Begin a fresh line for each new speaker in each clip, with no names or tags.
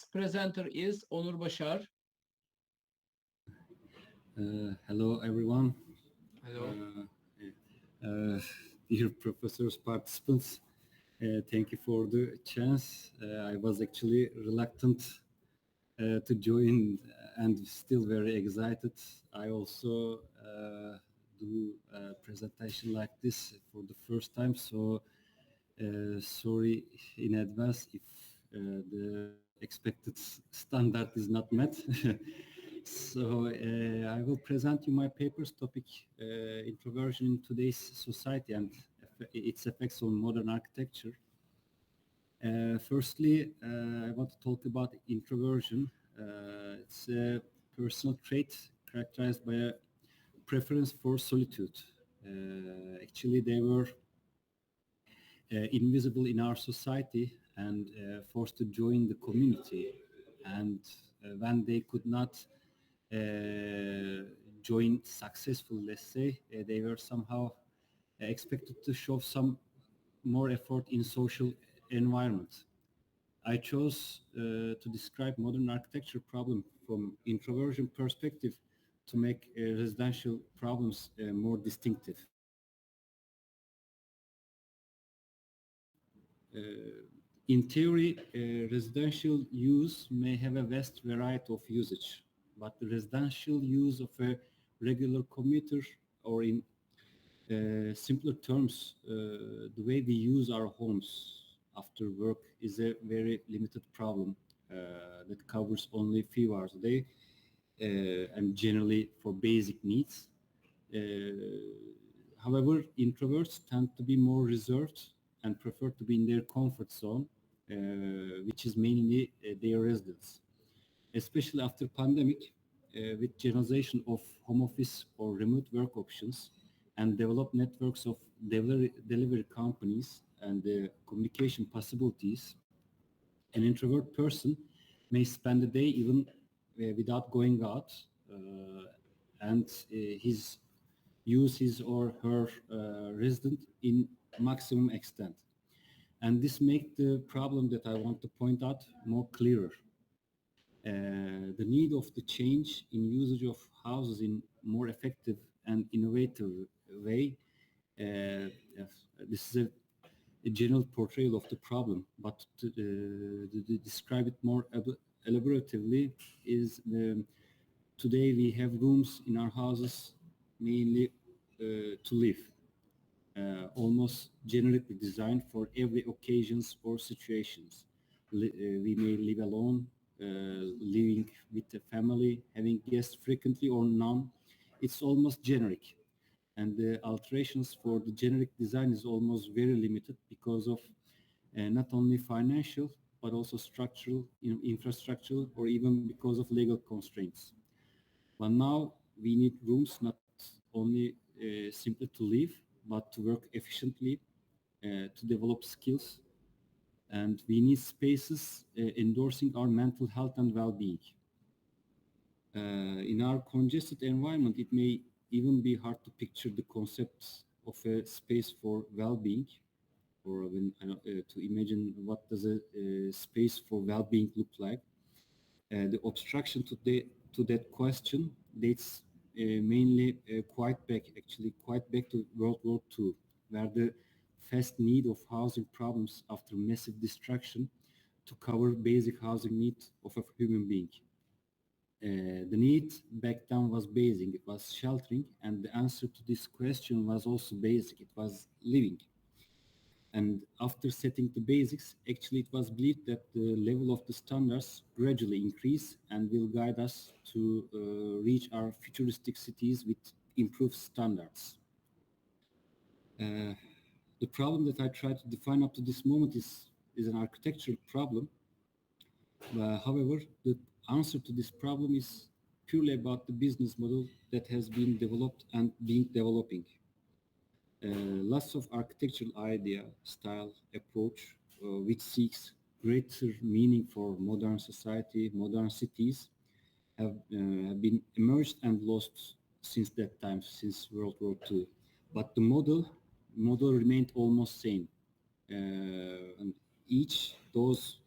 next presenter is Onur Başar.
Hello, everyone.
Hello.
Dear professors, participants, thank you for the chance. I was actually reluctant to join and still very excited. I also do a presentation like this for the first time, so sorry in advance if the expected standard is not met. So I will present you my paper's topic, Introversion in Today's Society and its effects on modern architecture. Firstly, I want to talk about introversion. It's a personal trait characterized by a preference for solitude. Actually, they were invisible in our society and forced to join the community. And when they could not join successful, let's say, they were somehow expected to show some more effort in social environment. I chose to describe modern architecture problem from introversion perspective to make residential problems more distinctive. In theory, residential use may have a vast variety of usage, but the residential use of a regular commuter, or in simpler terms, the way we use our homes after work is a very limited problem that covers only few hours a day and generally for basic needs. However, introverts tend to be more reserved and prefer to be in their comfort zone, which is mainly their residence. Especially after pandemic, with generalization of home office or remote work options and developed networks of delivery companies and communication possibilities, an introvert person may spend the day even without going out and use his or her residence in maximum extent. And this makes the problem that I want to point out more clearer. The need of the change in usage of houses in more effective and innovative way. This is a general portrayal of the problem, but to describe it more elaboratively is today we have rooms in our houses mainly to live, almost generically designed for every occasions or situations. We may live alone, living with a family, having guests frequently or none. It's almost generic. And the alterations for the generic design is almost very limited because of not only financial, but also structural, infrastructural, or even because of legal constraints. But now we need rooms not only simply to live, but to work efficiently, to develop skills, and we need spaces endorsing our mental health and well-being. In our congested environment, it may even be hard to picture the concept of a space for well-being, or to imagine what does a space for well-being look like. The obstruction to that question dates mainly quite back to World War II, where the fast need of housing problems after massive destruction to cover basic housing needs of a human being. The need back then was basic, it was sheltering, and the answer to this question was also basic, it was living. And after setting the basics, actually it was believed that the level of the standards gradually increase and will guide us to reach our futuristic cities with improved standards. The problem that I try to define up to this moment is an architectural problem. However, the answer to this problem is purely about the business model that has been developed and being developing. Lots of architectural idea, style, approach, which seeks greater meaning for modern society, modern cities, have been emerged and lost since that time, since World War II. But the model remained almost same. And each those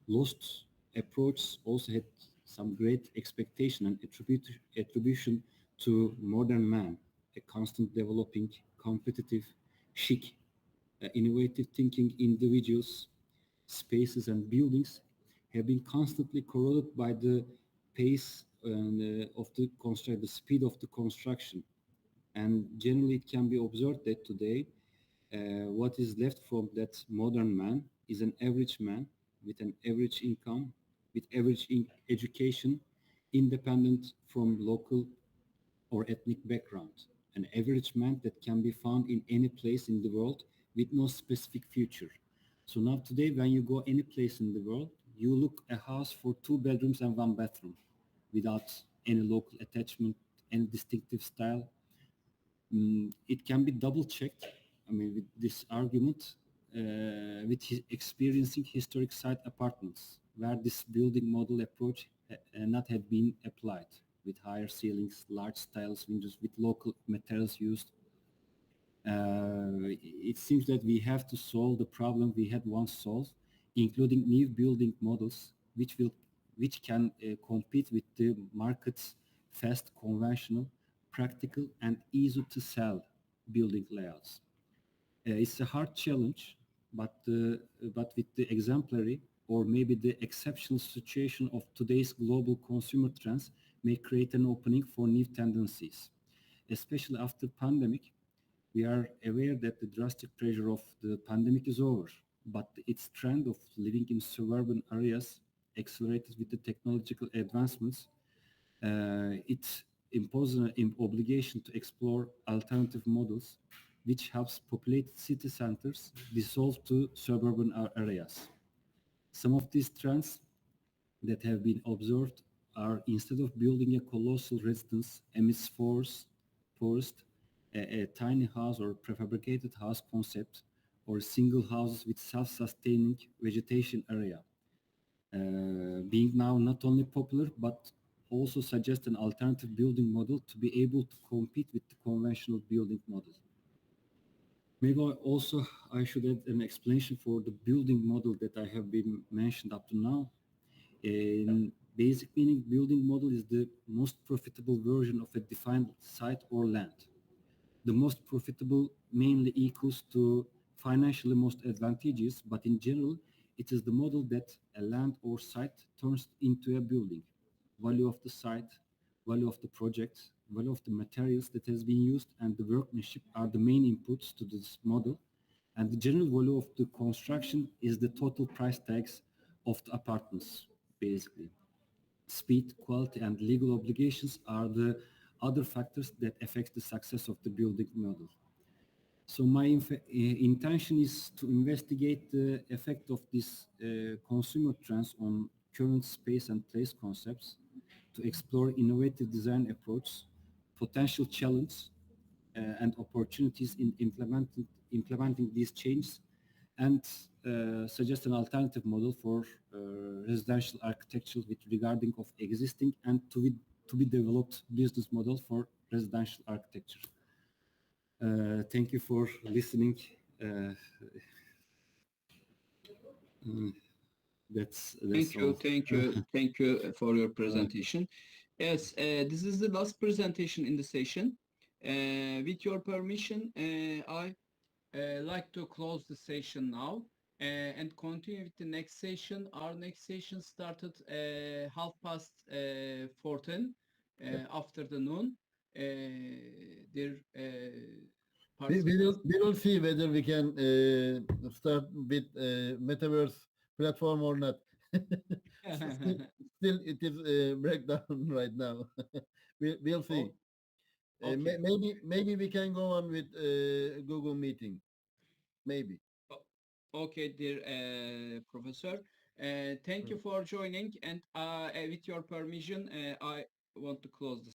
lost approach also had some great expectation and attribution to modern man, a constant developing, competitive, chic, innovative thinking individuals, spaces and buildings have been constantly corroded by the pace of the construction, the speed of the construction. And generally it can be observed that today what is left from that modern man is an average man with an average income, with average education, independent from local or ethnic background. An average man that can be found in any place in the world with no specific future. So now today when you go any place in the world, you look a house for 2 bedrooms and 1 bathroom without any local attachment, any distinctive style. It can be double checked. I mean, with this argument, with experiencing historic site apartments, where this building model approach not have been applied, with higher ceilings, large tiles, windows, with local materials used. It seems that we have to solve the problem we had once solved, including new building models, which can compete with the market's fast, conventional, practical, and easy to sell building layouts. It's a hard challenge, but with the exemplary or maybe the exceptional situation of today's global consumer trends may create an opening for new tendencies, especially after pandemic. We are aware that the drastic pressure of the pandemic is over, but its trend of living in suburban areas, accelerated with the technological advancements, it imposes an obligation to explore alternative models which helps populated city centers dissolve to suburban areas. Some of these trends that have been observed are, instead of building a colossal residence amidst forest, a tiny house or prefabricated house concept, or single houses with self-sustaining vegetation area, being now not only popular but also suggest an alternative building model to be able to compete with the conventional building model. Maybe also I should add an explanation for the building model that I have been mentioned up to now. In basic meaning, building model is the most profitable version of a defined site or land. The most profitable mainly equals to financially most advantageous, but in general, it is the model that a land or site turns into a building. Value of the site, value of the project, value of the materials that has been used, and the workmanship are the main inputs to this model. And the general value of the construction is the total price tags of the apartments, basically. Speed, quality, and legal obligations are the other factors that affect the success of the building model. So my intention is to investigate the effect of these consumer trends on current space and place concepts, to explore innovative design approaches, potential challenges and opportunities in implementing these changes, and suggest an alternative model for residential architecture with regarding of existing and to be developed business model for residential architecture. Thank you for listening. That's all.
Thank you for your presentation. Yes, this is the last presentation in the session. With your permission, I like to close the session now and continue with the next session. Our next session started 14:30 afternoon. Their
we will see whether we can start with metaverse platform or not. Still it is breakdown right now. We'll see.
Okay.
Maybe we can go on with Google Meeting. Maybe.
Okay, dear professor. Thank you for joining, and with your permission, I want to close the